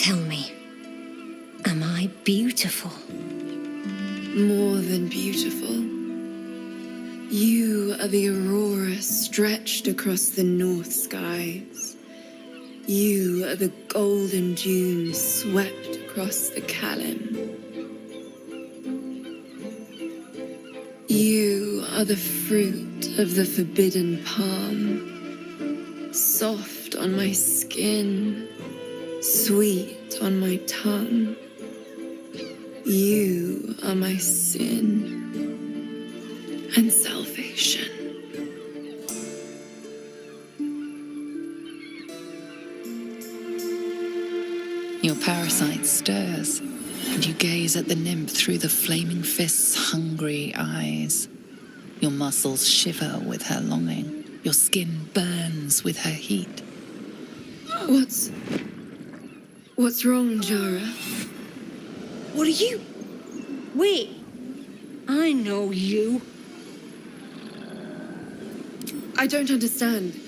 Tell me, am I beautiful? More than beautiful. You are the aurora stretched across the north skies. You are the golden dunes swept across the Kalim. You are the fruit of the forbidden palm, soft on my skin, sweet on my tongue. You are my sin and salvation. Your parasite stirs, and you gaze at the nymph through the flaming fist's hungry eyes. Your muscles shiver with her longing. Your skin burns with her heat. What's wrong, Jara? What are you? Wait, I know you. I don't understand.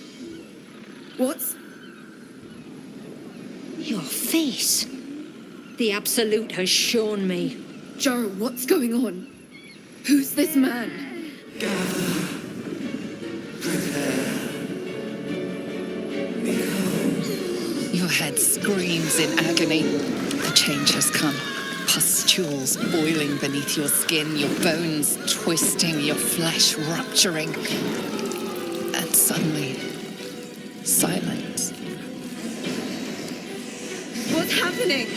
What's... Your face. The Absolute has shown me. Jara, what's going on? Who's this man? Your head screams in agony. The change has come. Pustules boiling beneath your skin, your bones twisting, your flesh rupturing. And suddenly, silence. What's happening?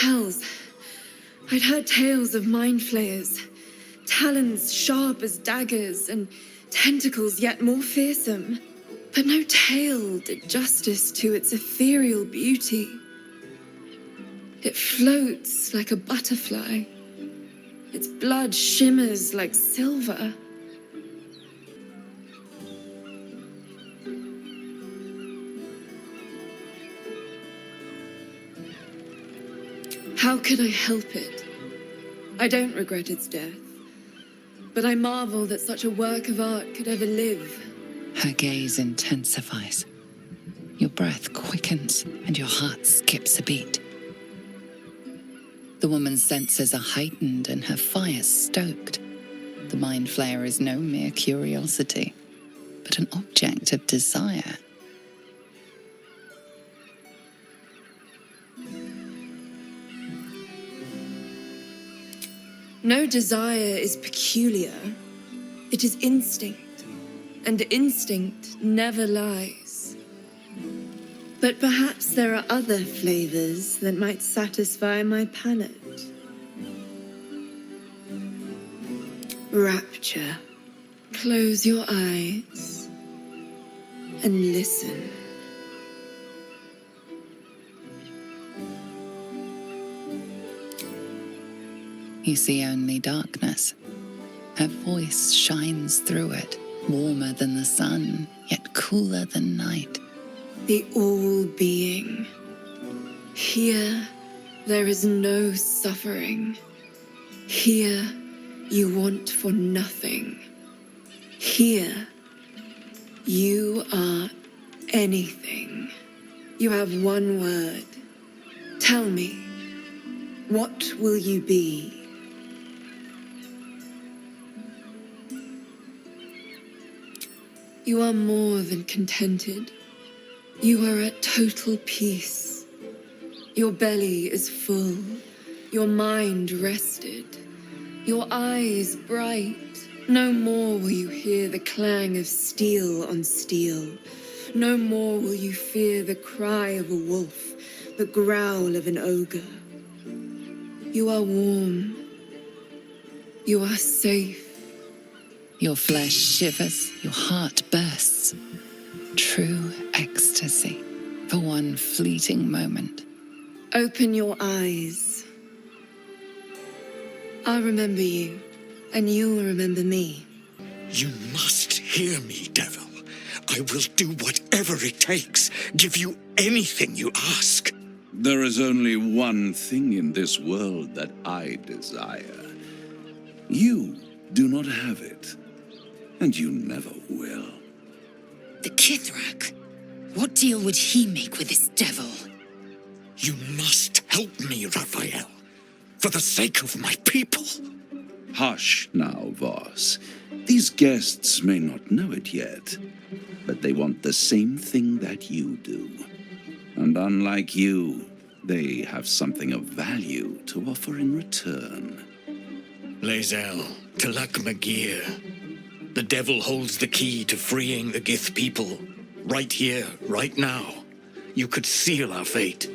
Hells. I'd heard tales of mind flayers, talons sharp as daggers, and tentacles yet more fearsome. But no tale did justice to its ethereal beauty. It floats like a butterfly. Its blood shimmers like silver. How could I help it? I don't regret its death, but I marvel that such a work of art could ever live. Her gaze intensifies. Your breath quickens and your heart skips a beat. The woman's senses are heightened and her fire stoked. The mind flayer is no mere curiosity, but an object of desire. No desire is peculiar. It is instinct, and instinct never lies. But perhaps there are other flavors that might satisfy my palate. Rapture. Close your eyes and listen. You see only darkness. Her voice shines through it, warmer than the sun, yet cooler than night. The all-being. Here, there is no suffering. Here, you want for nothing. Here, you are anything. You have one word. Tell me, what will you be? You are more than contented. You are at total peace. Your belly is full, your mind rested, your eyes bright. No more will you hear the clang of steel on steel. No more will you fear the cry of a wolf, the growl of an ogre. You are warm. You are safe. Your flesh shivers, your heart bursts. True ecstasy for one fleeting moment. Open your eyes. I'll remember you, and you'll remember me. You must hear me, devil. I will do whatever it takes, give you anything you ask. There is only one thing in this world that I desire. You, do not have it, and you never will. The Kithrak? What deal would he make with this devil? You must help me, Raphael, for the sake of my people. Hush now, Voss. These guests may not know it yet, but they want the same thing that you do. And unlike you, they have something of value to offer in return. Lae'zel, Talak Magir. The devil holds the key to freeing the Gith people. Right here, right now. You could seal our fate.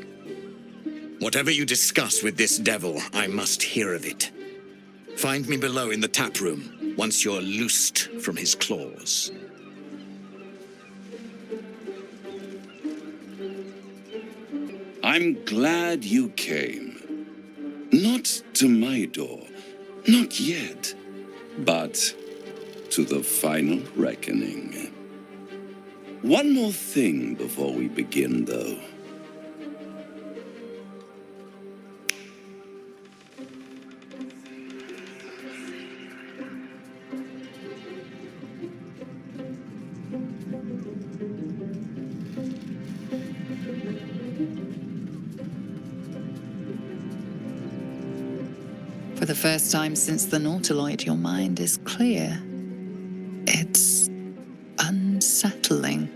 Whatever you discuss with this devil, I must hear of it. Find me below in the tap room, once you're loosed from his claws. I'm glad you came. Not to my door, not yet, but to the final reckoning. One more thing before we begin, though. For the first time since the Nautiloid, your mind is clear. It's unsettling.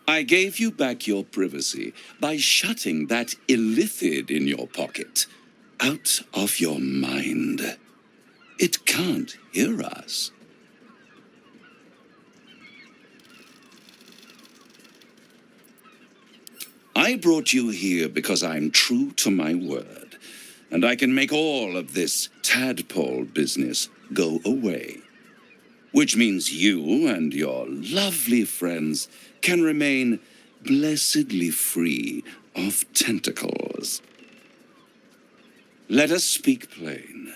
I gave you back your privacy by shutting that illithid in your pocket out of your mind. It can't hear us. I brought you here because I'm true to my word, and I can make all of this tadpole business go away. Which means you and your lovely friends can remain blessedly free of tentacles. Let us speak plain.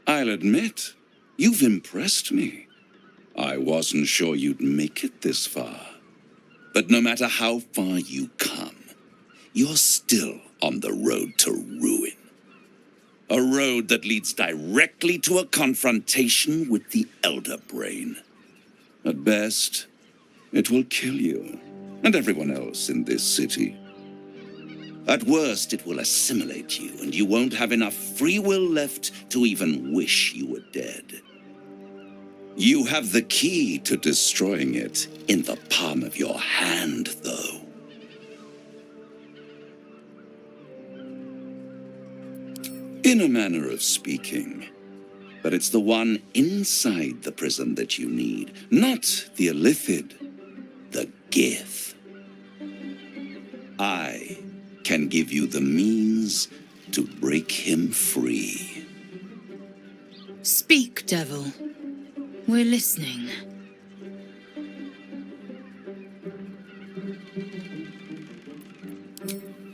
I'll admit, you've impressed me. I wasn't sure you'd make it this far. But no matter how far you come, you're still on the road to ruin. A road that leads directly to a confrontation with the Elder Brain. At best, it will kill you and everyone else in this city. At worst, it will assimilate you, and you won't have enough free will left to even wish you were dead. You have the key to destroying it in the palm of your hand, though. In a manner of speaking. But it's the one inside the prison that you need, not the illithid, the Gith. I can give you the means to break him free. Speak, devil. We're listening.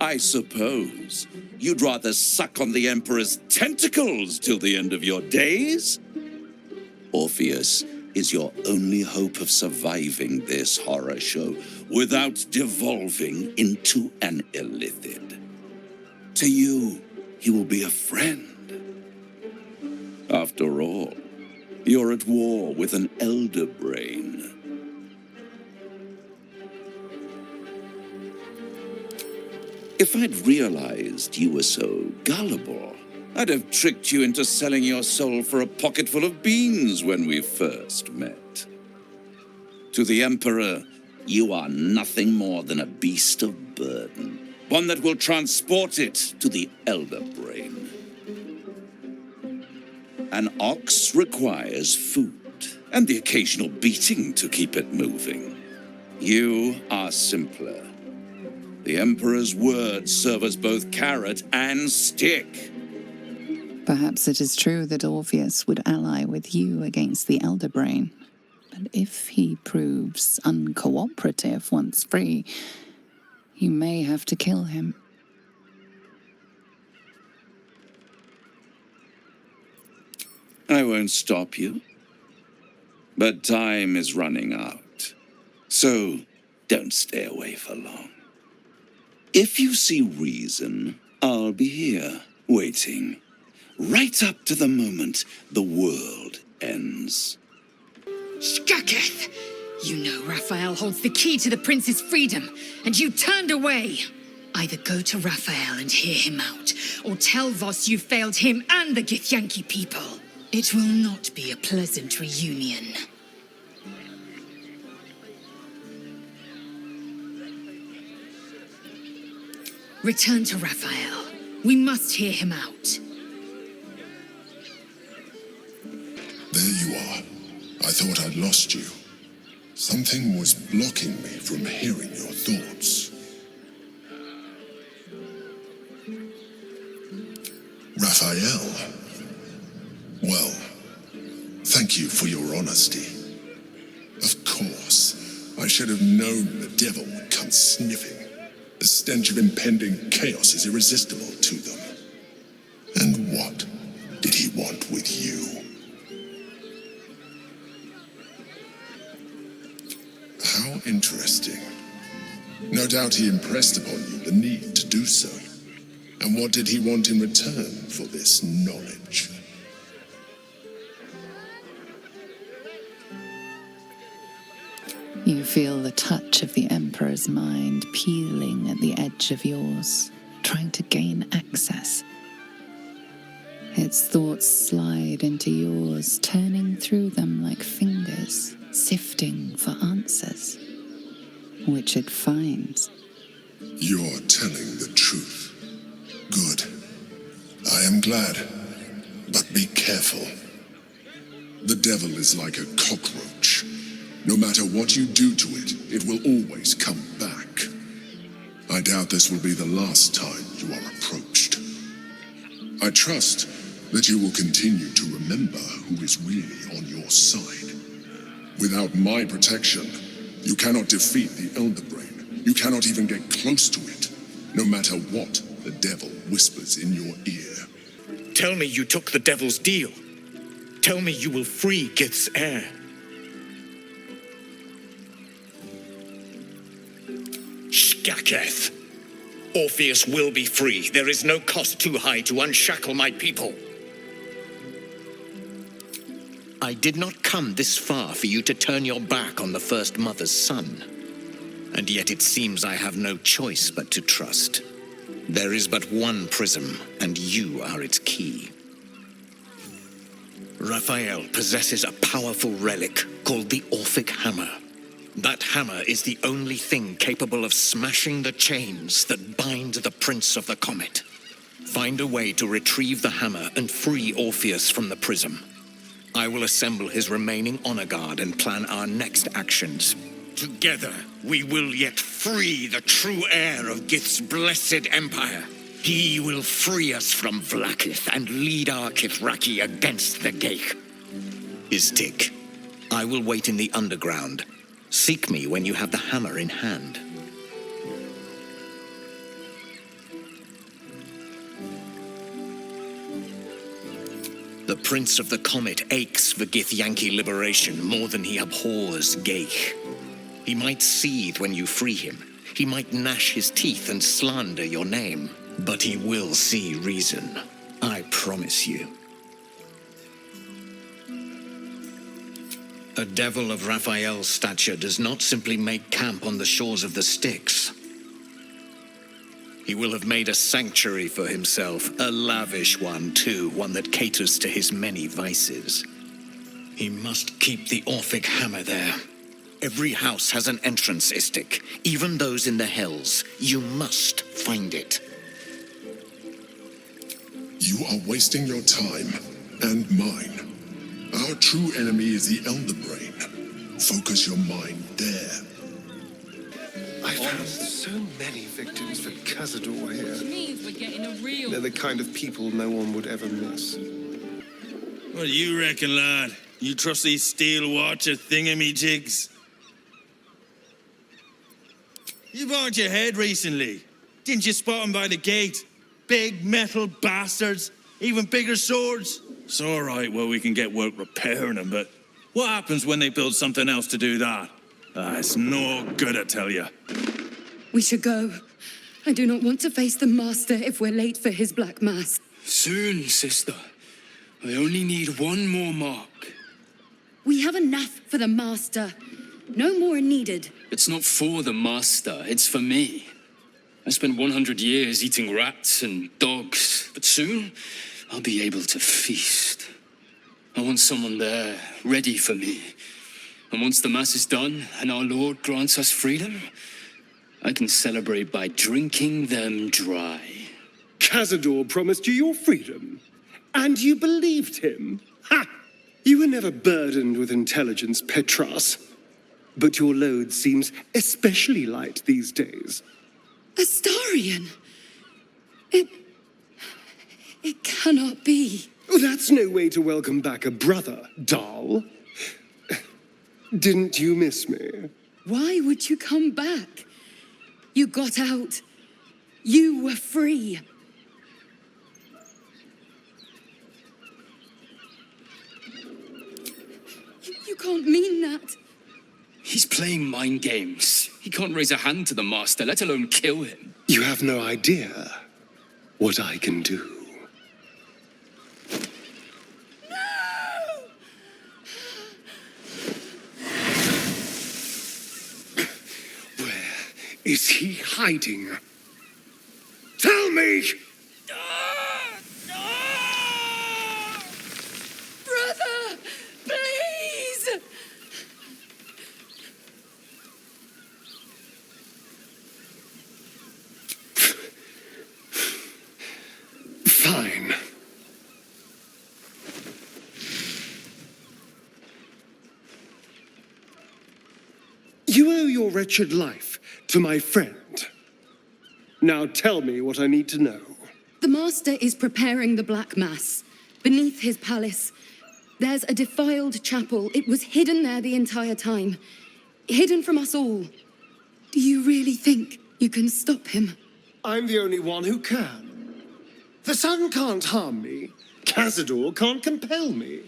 I suppose you'd rather suck on the Emperor's tentacles till the end of your days? Orpheus is your only hope of surviving this horror show without devolving into an illithid. To you, he will be a friend. After all, you're at war with an Elder Brain. If I'd realized you were so gullible, I'd have tricked you into selling your soul for a pocketful of beans when we first met. To the Emperor, you are nothing more than a beast of burden, one that will transport it to the Elder Brain. An ox requires food and the occasional beating to keep it moving. You are simpler. The Emperor's words serve as both carrot and stick. Perhaps it is true that Orpheus would ally with you against the Elder Brain. But if he proves uncooperative once free, you may have to kill him. I won't stop you. But time is running out. So don't stay away for long. If you see reason, I'll be here, waiting. Right up to the moment the world ends. Skaketh! You know Raphael holds the key to the prince's freedom, and you turned away. Either go to Raphael and hear him out, or tell Voss you failed him and the Githyanki people. It will not be a pleasant reunion. Return to Raphael. We must hear him out. There you are. I thought I'd lost you. Something was blocking me from hearing your thoughts. Raphael. Well, thank you for your honesty. Of course, I should have known the devil would come sniffing. The stench of impending chaos is irresistible to them. And what did he want with you? How interesting. No doubt he impressed upon you the need to do so. And what did he want in return for this knowledge? You feel the touch of the Emperor's mind peeling at the edge of yours, trying to gain access. Its thoughts slide into yours, turning through them like fingers, sifting for answers, which it finds. You're telling the truth. Good. I am glad. But be careful. The devil is like a cockroach. No matter what you do to it, it will always come back. I doubt this will be the last time you are approached. I trust that you will continue to remember who is really on your side. Without my protection, you cannot defeat the Elder Brain. You cannot even get close to it, no matter what the devil whispers in your ear. Tell me you took the devil's deal. Tell me you will free Gith's heir. Skaketh. Orpheus will be free. There is no cost too high to unshackle my people. I did not come this far for you to turn your back on the first mother's son. And yet it seems I have no choice but to trust. There is but one prism, and you are its key. Raphael possesses a powerful relic called the Orphic Hammer. That hammer is the only thing capable of smashing the chains that bind the Prince of the Comet. Find a way to retrieve the hammer and free Orpheus from the prism. I will assemble his remaining honor guard and plan our next actions. Together, we will yet free the true heir of Gith's blessed empire. He will free us from Vlaakith and lead our Kithraki against the Geich. Istik, I will wait in the underground. Seek me when you have the hammer in hand. The Prince of the Comet aches for Githyanki liberation more than he abhors Geich. He might seethe when you free him. He might gnash his teeth and slander your name. But he will see reason. I promise you. A devil of Raphael's stature does not simply make camp on the shores of the Styx. He will have made a sanctuary for himself, a lavish one too, one that caters to his many vices. He must keep the Orphic Hammer there. Every house has an entrance, Istik, even those in the Hells. You must find it. You are wasting your time, and mine. Our true enemy is the Elder Brain. Focus your mind there. I found so many victims for Cazador here. Means we're getting a real... They're the kind of people no one would ever miss. What do you reckon, lad? You trust these steel watcher thingamajigs? You burned your head recently. Didn't you spot them by the gate? Big metal bastards, even bigger swords. It's all right, well, we can get work repairing them, but what happens when they build something else to do that? It's no good, I tell you. We should go. I do not want to face the Master if we're late for his Black Mass. Soon, sister. I only need one more mark. We have enough for the Master. No more are needed. It's not for the Master, it's for me. I spent 100 years eating rats and dogs, but soon I'll be able to feast. I want someone there, ready for me. And once the Mass is done and our Lord grants us freedom, I can celebrate by drinking them dry. Cazador promised you your freedom, and you believed him. Ha! You were never burdened with intelligence, Petras. But your load seems especially light these days. Astarion! It cannot be. Oh, that's no way to welcome back a brother, doll. Didn't you miss me? Why would you come back? You got out. You were free. You can't mean that. He's playing mind games. He can't raise a hand to the Master, let alone kill him. You have no idea what I can do. Is he hiding? Tell me! Brother, please! Fine. You owe your wretched life to my friend. Now tell me what I need to know. The Master is preparing the Black Mass. Beneath his palace, there's a defiled chapel. It was hidden there the entire time. Hidden from us all. Do you really think you can stop him? I'm the only one who can. The sun can't harm me. Cazador can't compel me.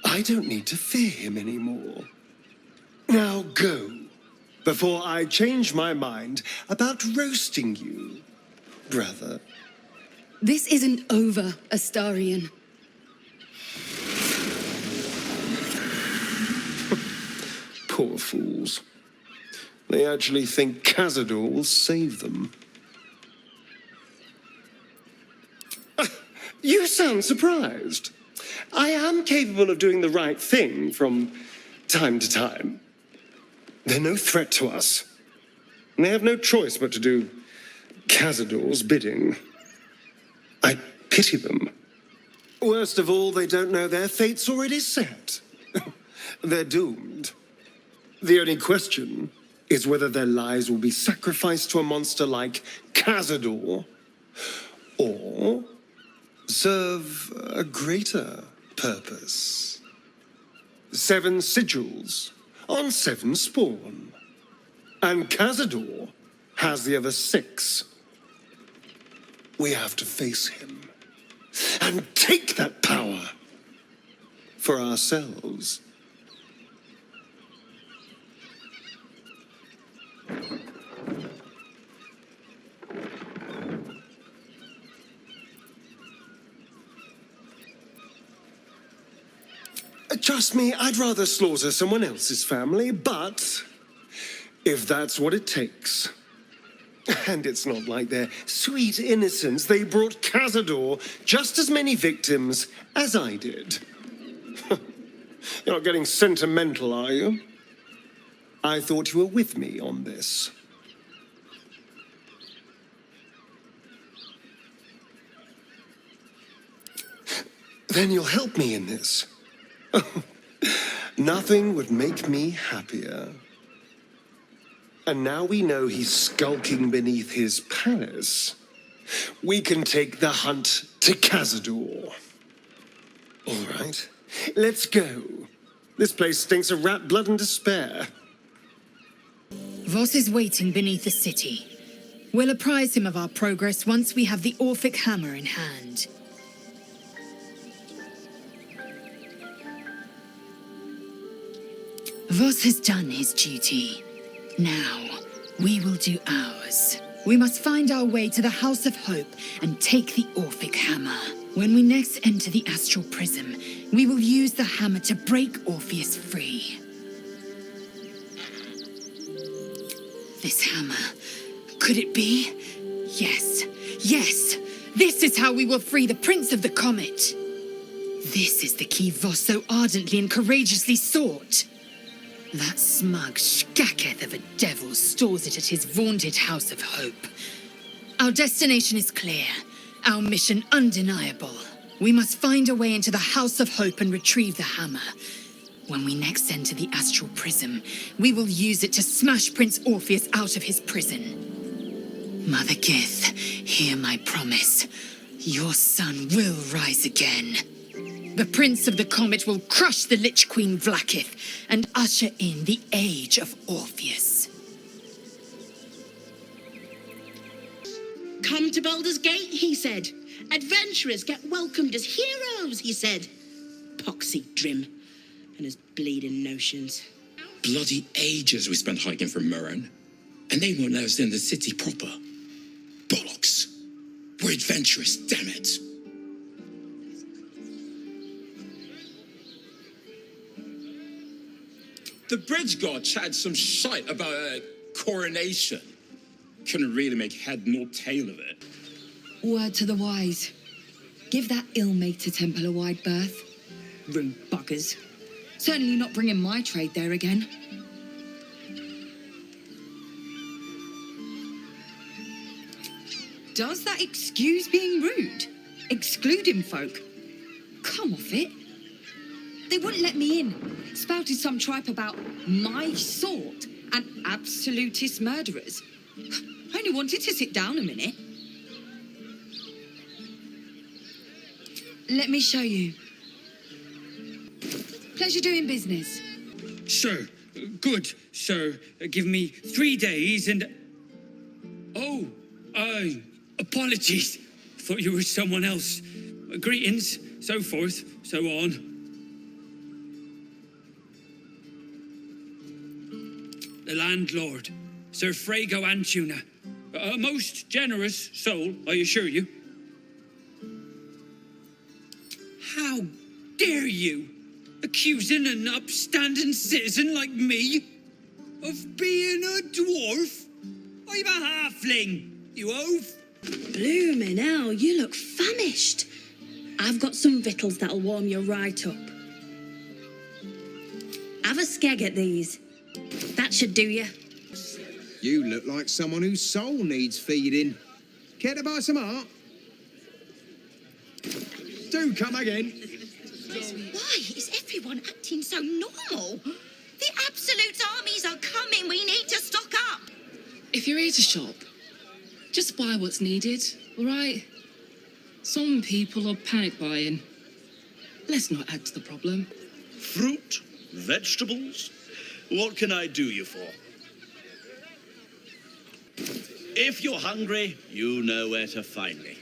I don't need to fear him anymore. Now go, before I change my mind about roasting you, brother. This isn't over, Astarion. Poor fools. They actually think Cazador will save them. You sound surprised. I am capable of doing the right thing from time to time. They're no threat to us. And they have no choice but to do Cazador's bidding. I pity them. Worst of all, they don't know their fate's already set. They're doomed. The only question is whether their lives will be sacrificed to a monster like Cazador, or serve a greater purpose. 7 sigils on 7 spawn. And Cazador has the other 6. We have to face him and take that power for ourselves. Trust me, I'd rather slaughter someone else's family, but if that's what it takes. And it's not like their sweet innocence. They brought Cazador just as many victims as I did. You're not getting sentimental, are you? I thought you were with me on this. Then you'll help me in this. Nothing would make me happier. And now we know he's skulking beneath his palace. We can take the hunt to Cazador. All right, let's go. This place stinks of rat blood and despair. Voss is waiting beneath the city. We'll apprise him of our progress once we have the Orphic hammer in hand. Voss has done his duty. Now, we will do ours. We must find our way to the House of Hope and take the Orphic Hammer. When we next enter the Astral Prism, we will use the hammer to break Orpheus free. This hammer, could it be? Yes, yes! This is how we will free the Prince of the Comet. This is the key Voss so ardently and courageously sought. That smug shkaketh of a devil stores it at his vaunted House of Hope. Our destination is clear, our mission undeniable. We must find a way into the House of Hope and retrieve the hammer. When we next enter the Astral Prism, we will use it to smash Prince Orpheus out of his prison. Mother Gith, hear my promise. Your son will rise again. The Prince of the Comet will crush the Lich Queen Vlaakith and usher in the Age of Orpheus. Come to Baldur's Gate, he said. Adventurers get welcomed as heroes, he said. Poxy Drim and his bleeding notions. Bloody ages we spent hiking from Murren, and they won't let us in the city proper. Bollocks. We're adventurous, damn it. The bridge god chatted some shite about a coronation. Couldn't really make head nor tail of it. Word to the wise. Give that ill-mated temple a wide berth. Rude buggers. Certainly not bringing my trade there again. Does that excuse being rude? Excluding folk? Come off it. They wouldn't let me in. Spouted some tripe about my sort and absolutist murderers. I only wanted to sit down a minute. Let me show you. Pleasure doing business. Sir, good, sir. Give me 3 days and... Oh, apologies. Thought you were someone else. Greetings, so forth, so on. The landlord, Sir Frago Antuna. A most generous soul, I assure you. How dare you, accusing an upstanding citizen like me of being a dwarf? I'm a halfling, you oaf. Bloomin' hell, you look famished. I've got some victuals that'll warm you right up. Have a skeg at these. That should do you. You look like someone whose soul needs feeding. Care to buy some art? Do come again. Why is everyone acting so normal? The Absolute armies are coming. We need to stock up. If you're here to shop, just buy what's needed, all right? Some people are panic buying. Let's not add to the problem. Fruit, vegetables. What can I do you for? If you're hungry, you know where to find me.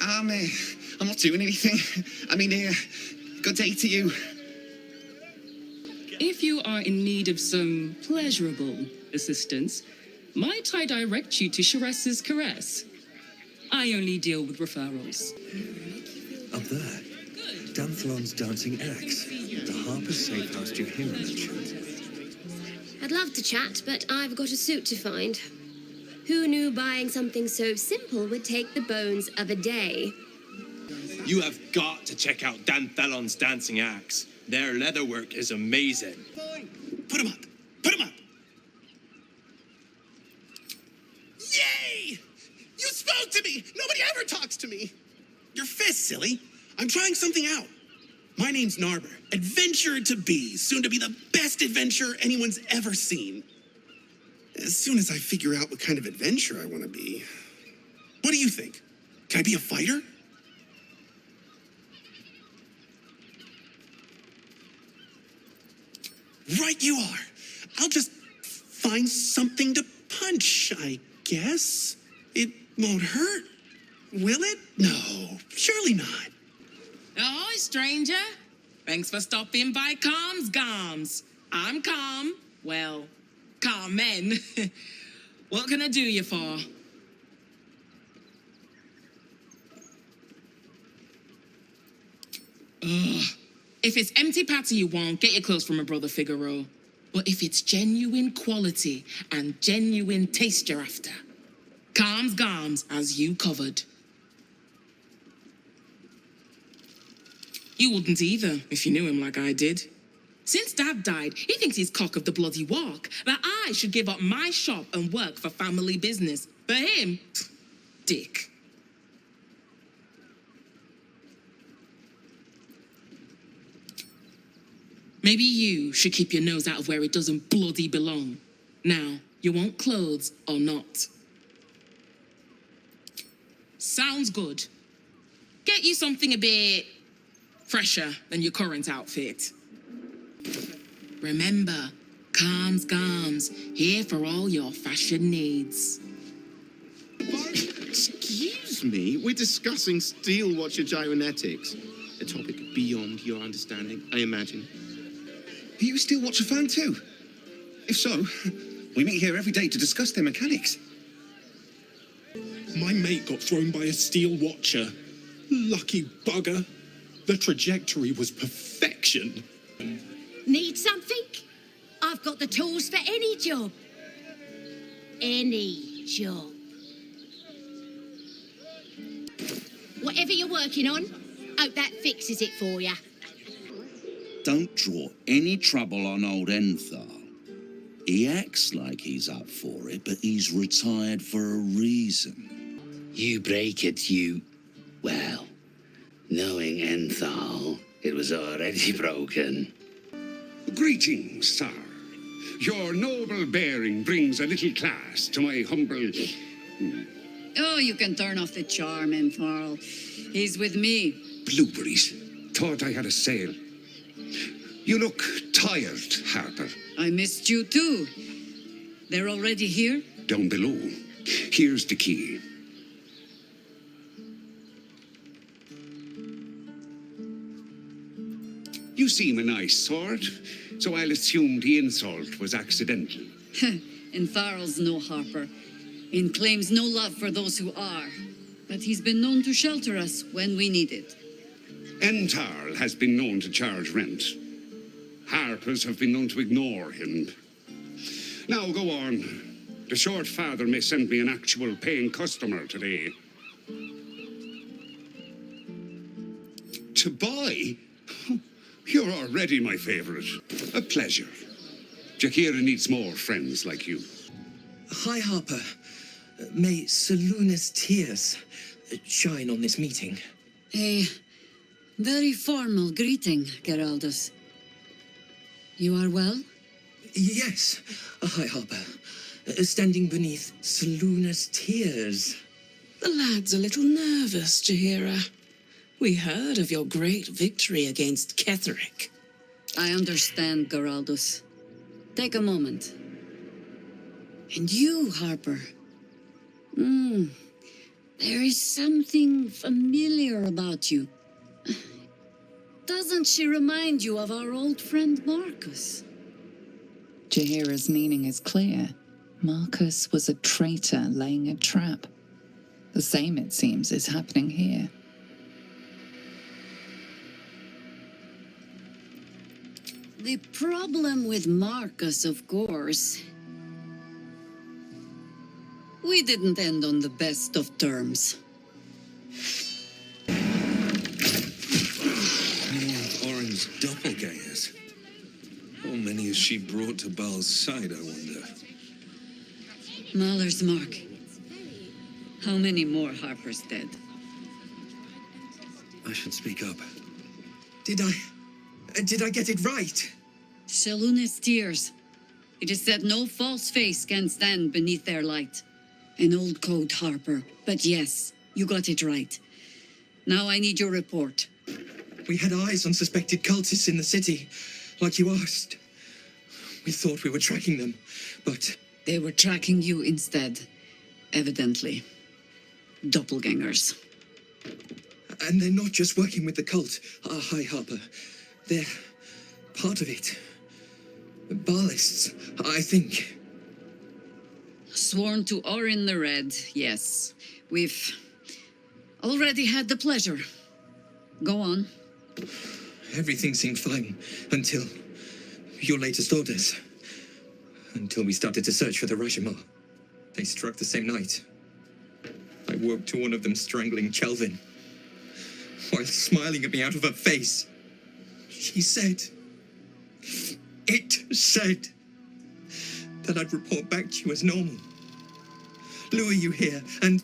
I'm not doing anything. Good day to you. If you are in need of some pleasurable assistance, might I direct you to Chares's Caress? I only deal with referrals. Up there, Danthlon's dancing axe. The Harper's Safe House your hero mentioned. I'd love to chat, but I've got a suit to find. Who knew buying something so simple would take the bones of a day? You have got to check out Danthelon's dancing axe. Their leatherwork is amazing. Put him up! Put him up! Yay! You spoke to me! Nobody ever talks to me! Your fist, silly. I'm trying something out. My name's Narber, adventurer to be, soon to be the best adventurer anyone's ever seen. As soon as I figure out what kind of adventurer I want to be. What do you think? Can I be a fighter? Right you are. I'll just find something to punch, I guess. It won't hurt, will it? No, surely not. Oh, stranger. Thanks for stopping by Calm's Gums. I'm Calm. Well, Carmen. What can I do you for? Ugh. If it's empty patty you want, get your clothes from a brother Figaro. But if it's genuine quality and genuine taste you're after, calms garms as you covered. You wouldn't either if you knew him like I did. Since Dad died, he thinks he's cock of the bloody walk, that I should give up my shop and work for family business. For him, dick. Maybe you should keep your nose out of where it doesn't bloody belong. Now, you want clothes or not? Sounds good. Get you something a bit fresher than your current outfit. Remember, calms garms, here for all your fashion needs. Excuse me, we're discussing steel watcher gyrometics. A topic beyond your understanding, I imagine. Are you a steel watcher fan too? If so, we meet here every day to discuss their mechanics. My mate got thrown by a steel watcher. Lucky bugger. The trajectory was perfection. Need something? I've got the tools for any job. Any job. Whatever you're working on, hope that fixes it for you. Don't draw any trouble on old Enthal. He acts like he's up for it, but he's retired for a reason. You break it, you... Well, knowing Enthal, it was already broken. Greetings, sir. Your noble bearing brings a little class to my humble... Oh, you can turn off the charm, Enthal. He's with me. Blueberries. Thought I had a sale. You look tired, Harper. I missed you too. They're already here? Down below. Here's the key. You seem a nice sort, so I'll assume the insult was accidental. Enthal's no Harper, and claims no love for those who are. But he's been known to shelter us when we need it. Enthal has been known to charge rent. Harpers have been known to ignore him. Now go on. The short father may send me an actual paying customer today. To buy? You're already my favorite. A pleasure. Jakira needs more friends like you. Hi, Harper. May Seluna's tears shine on this meeting. A very formal greeting, Geraldus. You are well? Yes. Hi, Harper. Standing beneath Seluna's tears. The lad's a little nervous, Jahira. We heard of your great victory against Ketheric. I understand, Geraldus. Take a moment. And you, Harper. There is something familiar about you. Doesn't she remind you of our old friend Marcus? Jahira's meaning is clear. Marcus was a traitor laying a trap. The same, it seems, is happening here. The problem with Marcus, of course... We didn't end on the best of terms. More of Oren's doppelgangers. How many has she brought to Baal's side, I wonder? Mahler's mark. How many more Harpers dead? I should speak up. Did I get it right? Seluna's tears. It is said no false face can stand beneath their light. An old code, Harper. But yes, you got it right. Now I need your report. We had eyes on suspected cultists in the city, like you asked. We thought we were tracking them, but... They were tracking you instead, evidently. Doppelgangers. And they're not just working with the cult. Hi, Harper. They're part of it. Baalists, I think. Sworn to Orin the Red, yes. We've already had the pleasure. Go on. Everything seemed fine until your latest orders. Until we started to search for the Rashomon. They struck the same night. I woke to one of them strangling Chelvin, while smiling at me out of her face. She said, it said, that I'd report back to you as normal. Lure you here, and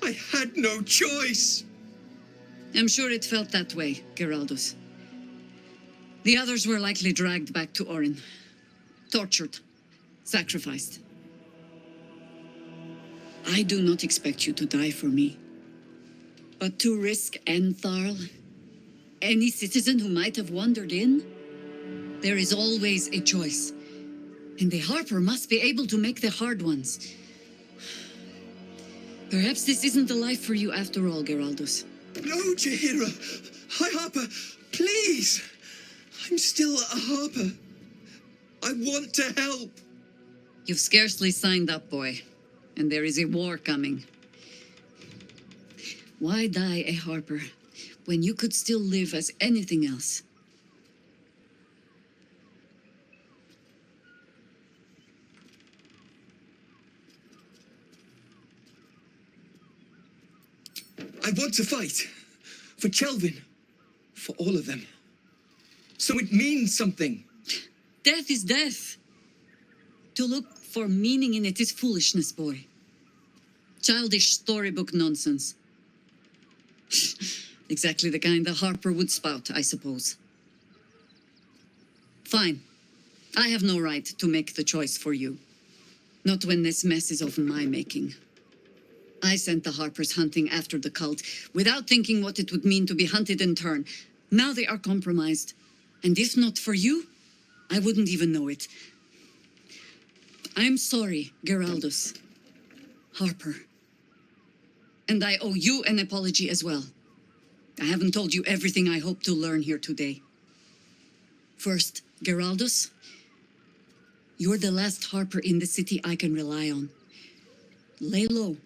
I had no choice. I'm sure it felt that way, Geraldus. The others were likely dragged back to Orin. Tortured. Sacrificed. I do not expect you to die for me. But to risk Entharl, any citizen who might have wandered in, there is always a choice. And the Harper must be able to make the hard ones. Perhaps this isn't the life for you after all, Geraldus. No, Jaheira! Hi, Harper! Please! I'm still a Harper. I want to help. You've scarcely signed up, boy. And there is a war coming. Why die a Harper when you could still live as anything else? I want to fight. For Chelvin. For all of them. So it means something. Death is death. To look for meaning in it is foolishness, boy. Childish storybook nonsense. Exactly the kind the Harper would spout, I suppose. Fine. I have no right to make the choice for you. Not when this mess is of my making. I sent the Harpers hunting after the cult, without thinking what it would mean to be hunted in turn. Now they are compromised. And if not for you, I wouldn't even know it. I'm sorry, Geraldus. Harper. And I owe you an apology as well. I haven't told you everything I hope to learn here today. First, Geraldus, you're the last Harper in the city I can rely on. Lay low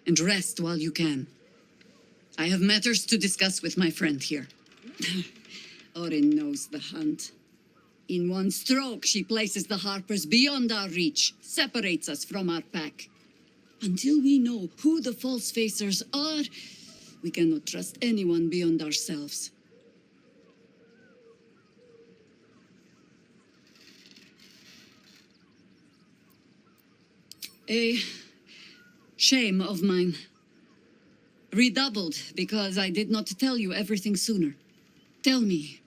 and rest while you can. I have matters to discuss with my friend here. Orin knows the hunt. In one stroke, she places the Harpers beyond our reach, separates us from our pack. Until we know who the false facers are, we cannot trust anyone beyond ourselves. A shame of mine. Redoubled because I did not tell you everything sooner. Tell me,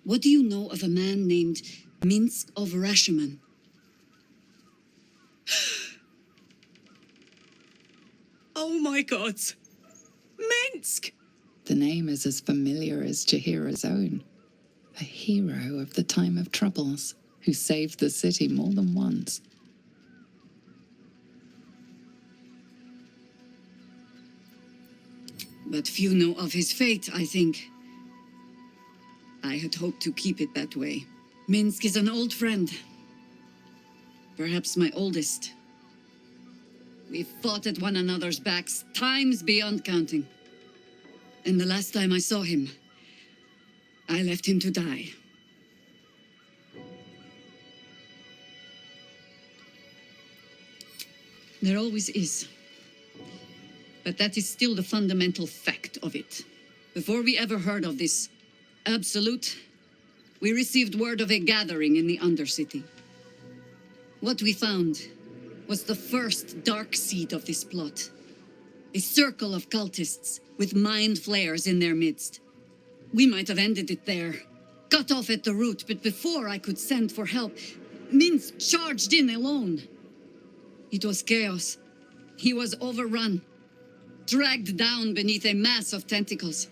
what do you know of a man named Minsk of Rashomon? Oh my god! Minsk! The name is as familiar as Jaheira's own. A hero of the time of troubles, who saved the city more than once. But few know of his fate, I think. I had hoped to keep it that way. Minsk is an old friend. Perhaps my oldest. We've fought at one another's backs, times beyond counting. And the last time I saw him, I left him to die. There always is. But that is still the fundamental fact of it. Before we ever heard of this absolute, we received word of a gathering in the Undercity. What we found was the first dark seed of this plot. A circle of cultists with mind flayers in their midst. We might have ended it there, cut off at the root, but before I could send for help, Minsk charged in alone. It was chaos. He was overrun, dragged down beneath a mass of tentacles.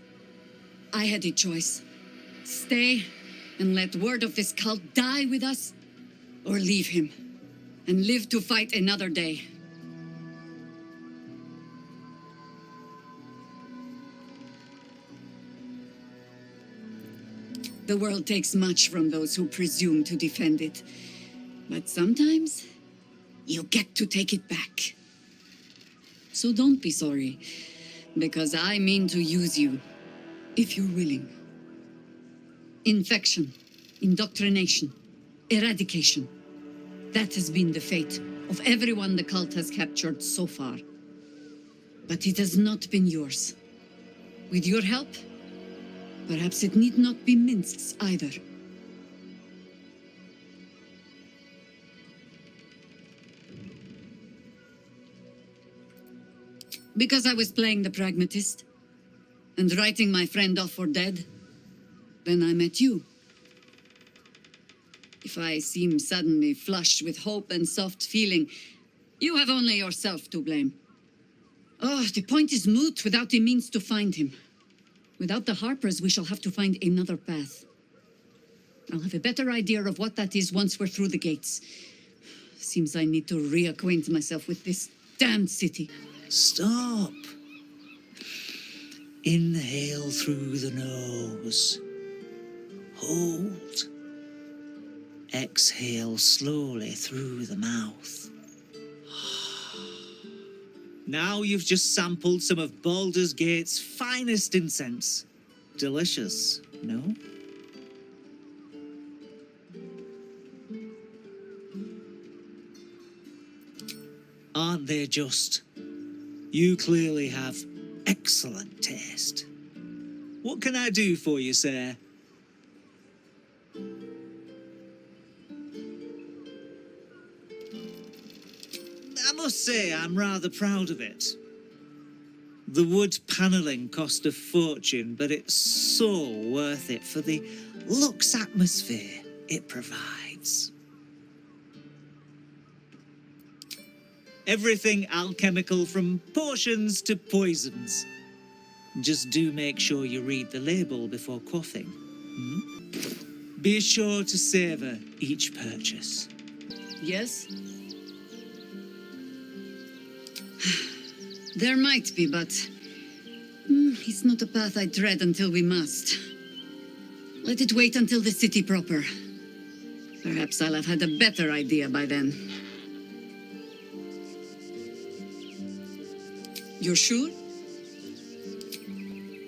I had a choice. Stay and let word of this cult die with us, or leave him and live to fight another day. The world takes much from those who presume to defend it. But sometimes you get to take it back. So don't be sorry, because I mean to use you, if you're willing. Infection, indoctrination, eradication. That has been the fate of everyone the cult has captured so far. But it has not been yours. With your help, perhaps it need not be Minsk's either. Because I was playing the pragmatist and writing my friend off for dead, then I met you. If I seem suddenly flushed with hope and soft feeling, you have only yourself to blame. Oh, the point is moot without the means to find him. Without the Harpers, we shall have to find another path. I'll have a better idea of what that is once we're through the gates. Seems I need to reacquaint myself with this damned city. Stop. Inhale through the nose. Hold. Exhale slowly through the mouth. Now you've just sampled some of Baldur's Gate's finest incense. Delicious, no? Aren't they just? You clearly have excellent taste. What can I do for you, sir? I must say I'm rather proud of it. The wood panelling cost a fortune, but it's so worth it for the luxe atmosphere it provides. Everything alchemical from potions to poisons. Just do make sure you read the label before quaffing. Be sure to savour each purchase. Yes? There might be, but it's not a path I tread until we must. Let it wait until the city proper. Perhaps I'll have had a better idea by then. You're sure?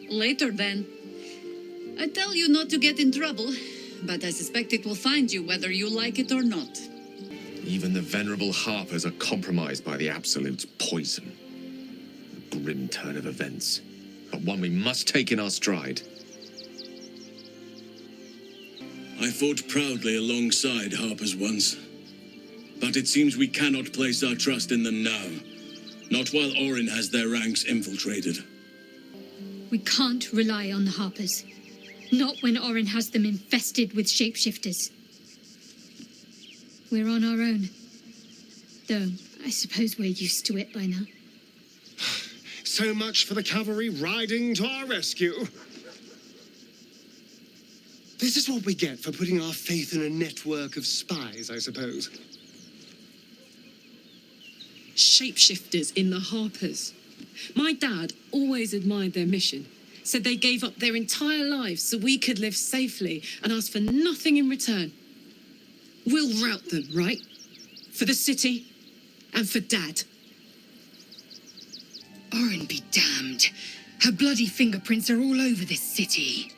Later, then. I tell you not to get in trouble, but I suspect it will find you whether you like it or not. Even the venerable Harpers are compromised by the Absolute's poison. A grim turn of events, but one we must take in our stride. I fought proudly alongside Harpers once, but it seems we cannot place our trust in them now. Not while Orin has their ranks infiltrated. We can't rely on the Harpers. Not when Orin has them infested with shapeshifters. We're on our own. Though, I suppose we're used to it by now. So much for the cavalry riding to our rescue. This is what we get for putting our faith in a network of spies, I suppose. Shapeshifters in the Harpers. My dad always admired their mission. Said they gave up their entire lives so we could live safely and asked for nothing in return. We'll rout them, right? For the city and for Dad. Orin be damned. Her bloody fingerprints are all over this city.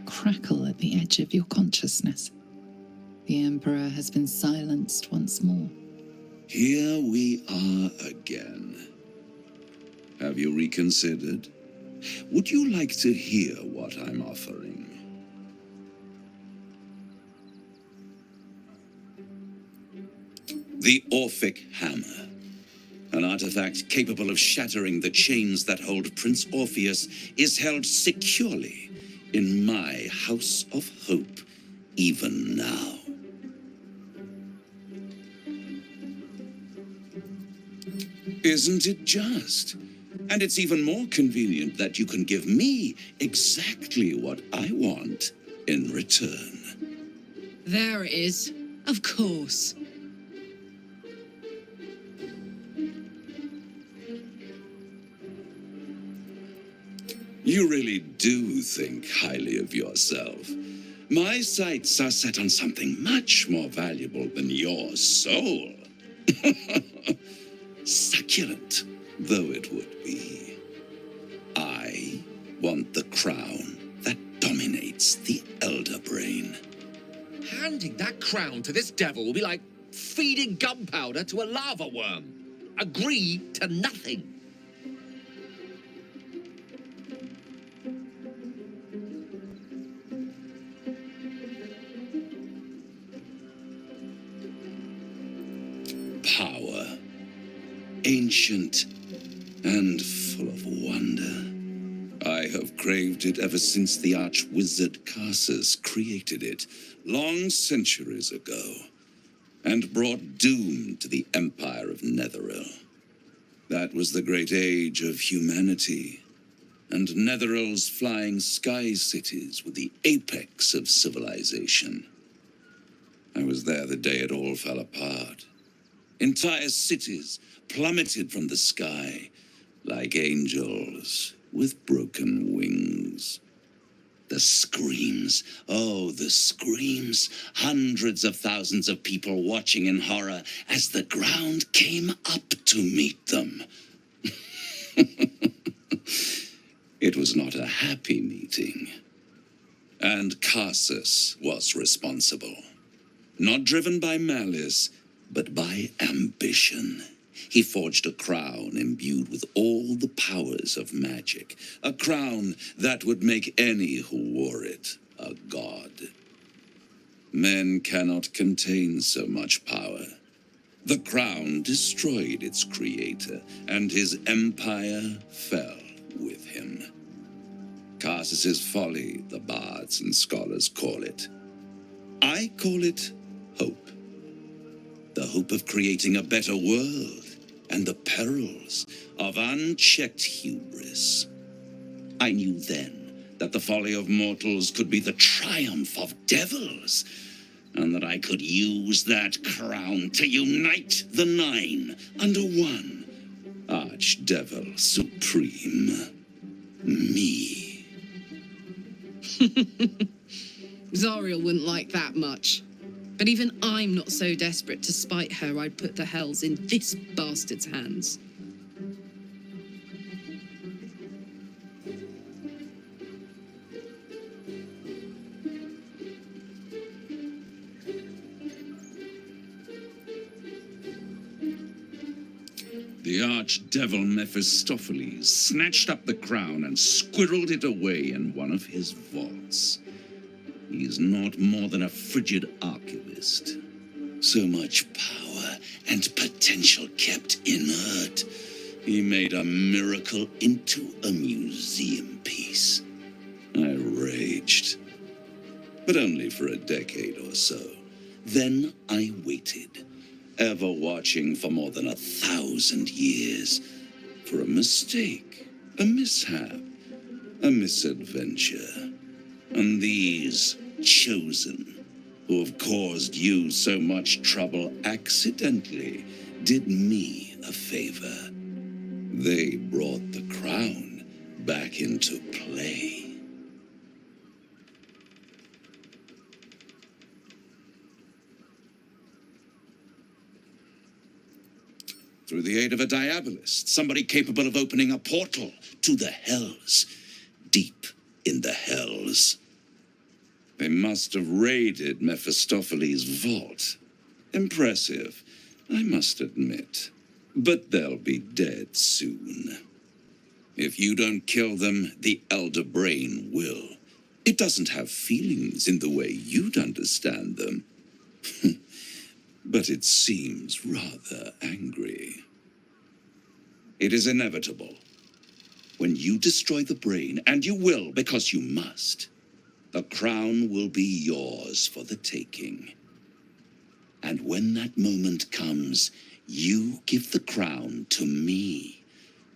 Crackle at the edge of your consciousness. The Emperor has been silenced once more. Here we are again. Have you reconsidered? Would you like to hear what I'm offering? The Orphic Hammer. An artifact capable of shattering the chains that hold Prince Orpheus is held securely in my House of Hope, even now. Isn't it just? And it's even more convenient that you can give me exactly what I want in return. There it is. Of course. You really do think highly of yourself. My sights are set on something much more valuable than your soul. Succulent though it would be. I want the crown that dominates the elder brain. Handing that crown to this devil will be like feeding gunpowder to a lava worm. Agree to nothing. Power, ancient and full of wonder. I have craved it ever since the arch-wizard Carsus created it, long centuries ago, and brought doom to the empire of Netheril. That was the great age of humanity, and Netheril's flying sky cities were the apex of civilization. I was there the day it all fell apart. Entire cities plummeted from the sky like angels with broken wings. The screams, oh, the screams. Hundreds of thousands of people watching in horror as the ground came up to meet them. It was not a happy meeting. And Carsus was responsible. Not driven by malice, but by ambition. He forged a crown imbued with all the powers of magic. A crown that would make any who wore it a god. Men cannot contain so much power. The crown destroyed its creator, and his empire fell with him. Carsus's folly, the bards and scholars call it. I call it hope. The hope of creating a better world, and the perils of unchecked hubris. I knew then that the folly of mortals could be the triumph of devils, and that I could use that crown to unite the nine under one Archdevil Supreme. Me. Zariel wouldn't like that much. But even I'm not so desperate to spite her I'd put the hells in this bastard's hands. The archdevil Mephistopheles snatched up the crown and squirreled it away in one of his vaults. He is not more than a frigid archivist. So much power and potential kept inert. He made a miracle into a museum piece. I raged, but only for a decade or so. Then I waited, ever watching for more than 1,000 years, for a mistake, a mishap, a misadventure. And these chosen, who have caused you so much trouble accidentally, did me a favor. They brought the crown back into play. Through the aid of a diabolist, somebody capable of opening a portal to the hells, deep in the hells. They must have raided Mephistopheles' vault. Impressive, I must admit. But they'll be dead soon. If you don't kill them, the elder brain will. It doesn't have feelings in the way you'd understand them. But it seems rather angry. It is inevitable. When you destroy the brain, and you will because you must, the crown will be yours for the taking. And when that moment comes, you give the crown to me.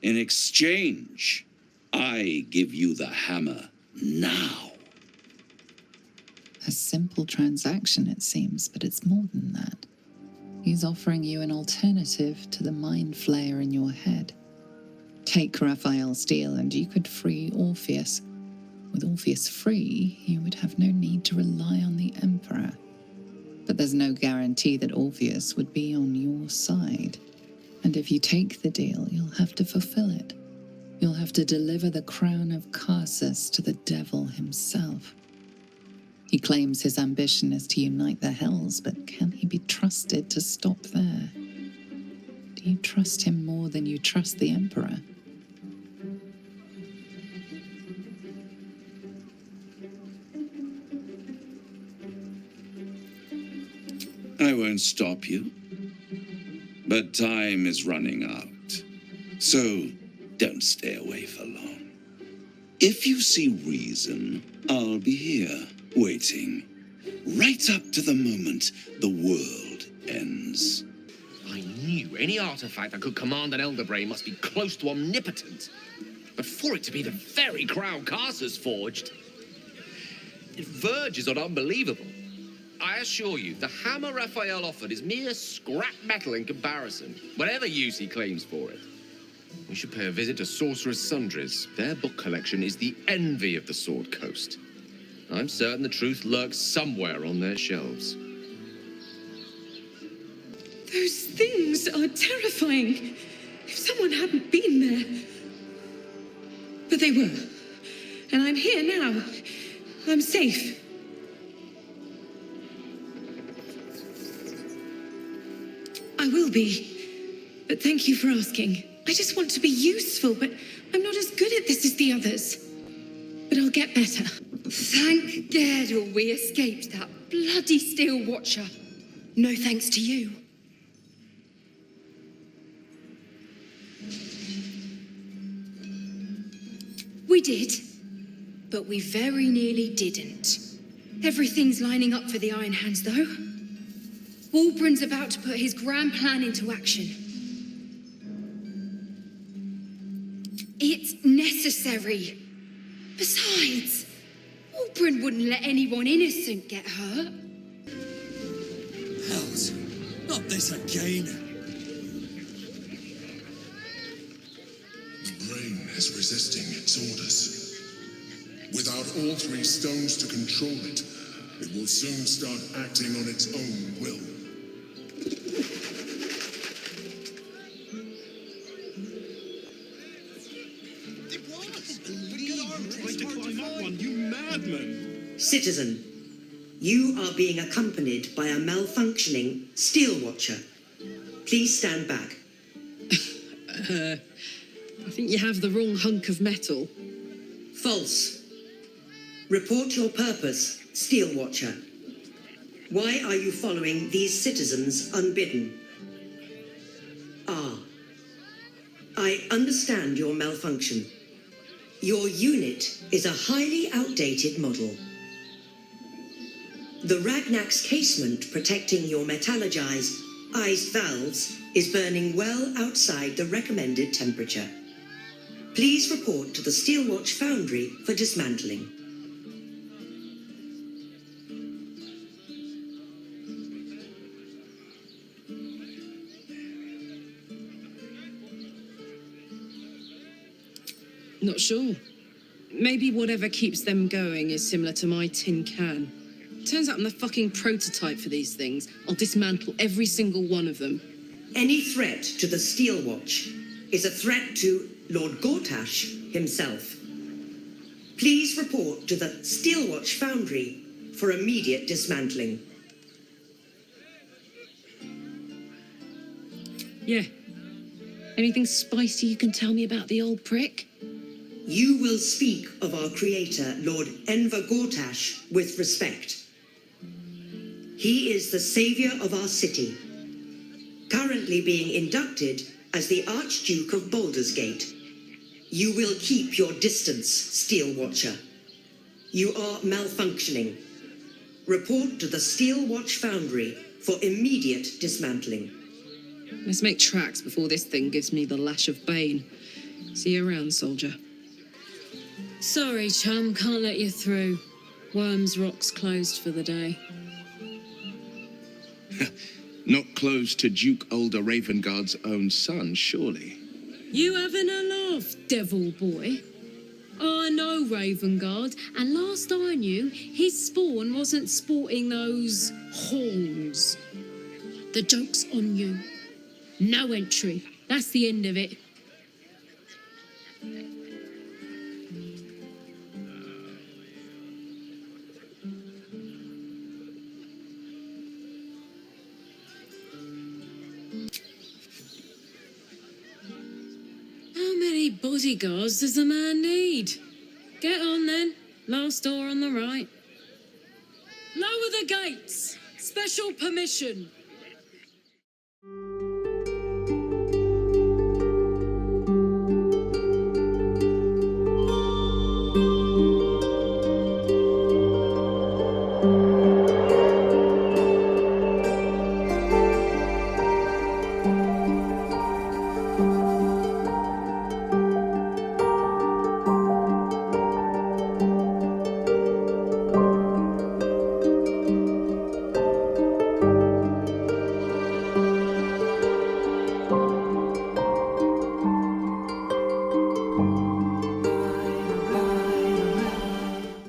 In exchange, I give you the hammer now. A simple transaction, it seems, but it's more than that. He's offering you an alternative to the mind flayer in your head. Take Raphael's deal and you could free Orpheus. With Orpheus free, you would have no need to rely on the Emperor. But there's no guarantee that Orpheus would be on your side. And if you take the deal, you'll have to fulfill it. You'll have to deliver the crown of Carsus to the devil himself. He claims his ambition is to unite the Hells, but can he be trusted to stop there? Do you trust him more than you trust the Emperor? I won't stop you. But time is running out. So don't stay away for long. If you see reason, I'll be here, waiting. Right up to the moment the world ends. I knew any artifact that could command an elder brain must be close to omnipotent. But for it to be the very crown Carsus forged, it verges on unbelievable. I assure you, the hammer Raphael offered is mere scrap metal in comparison, whatever use he claims for it. We should pay a visit to Sorcerer's Sundries. Their book collection is the envy of the Sword Coast. I'm certain the truth lurks somewhere on their shelves. Those things are terrifying. If someone hadn't been there. But they were. And I'm here now. I'm safe. I will be. But thank you for asking. I just want to be useful, but I'm not as good at this as the others. But I'll get better. Thank God we escaped that bloody Steel Watcher. No thanks to you. We did, but we very nearly didn't. Everything's lining up for the Iron Hands, though. Walbran's about to put his grand plan into action. It's necessary. Besides, Walbran wouldn't let anyone innocent get hurt. Hells, not this again. The brain is resisting its orders. Without all three stones to control it, it will soon start acting on its own will. Citizen, you are being accompanied by a malfunctioning Steel Watcher. Please stand back. I think you have the wrong hunk of metal. False. Report your purpose, Steel Watcher. Why are you following these citizens unbidden? I understand your malfunction. Your unit is a highly outdated model. The Ragnak's casement protecting your metallurgized iced valves is burning well outside the recommended temperature. Please report to the Steelwatch Foundry for dismantling. Not sure. Maybe whatever keeps them going is similar to my tin can. Turns out I'm the fucking prototype for these things. I'll dismantle every single one of them. Any threat to the Steelwatch is a threat to Lord Gortash himself. Please report to the Steelwatch Foundry for immediate dismantling. Yeah. Anything spicy you can tell me about the old prick? You will speak of our creator, Lord Enver Gortash, with respect. He is the savior of our city, currently being inducted as the Archduke of Baldur's Gate. You will keep your distance, Steel Watcher. You are malfunctioning. Report to the Steelwatch Foundry for immediate dismantling. Let's make tracks before this thing gives me the lash of bane. See you around, soldier. Sorry, chum, can't let you through. Worms Rock's closed for the day. Not closed to Duke Older Ravengard's own son, surely. You having a laugh, devil boy? I know Ravengard, and last I knew, his spawn wasn't sporting those horns. The joke's on you. No entry. That's the end of it. How many bodyguards does a man need? Get on then. Last door on the right. Lower the gates. Special permission.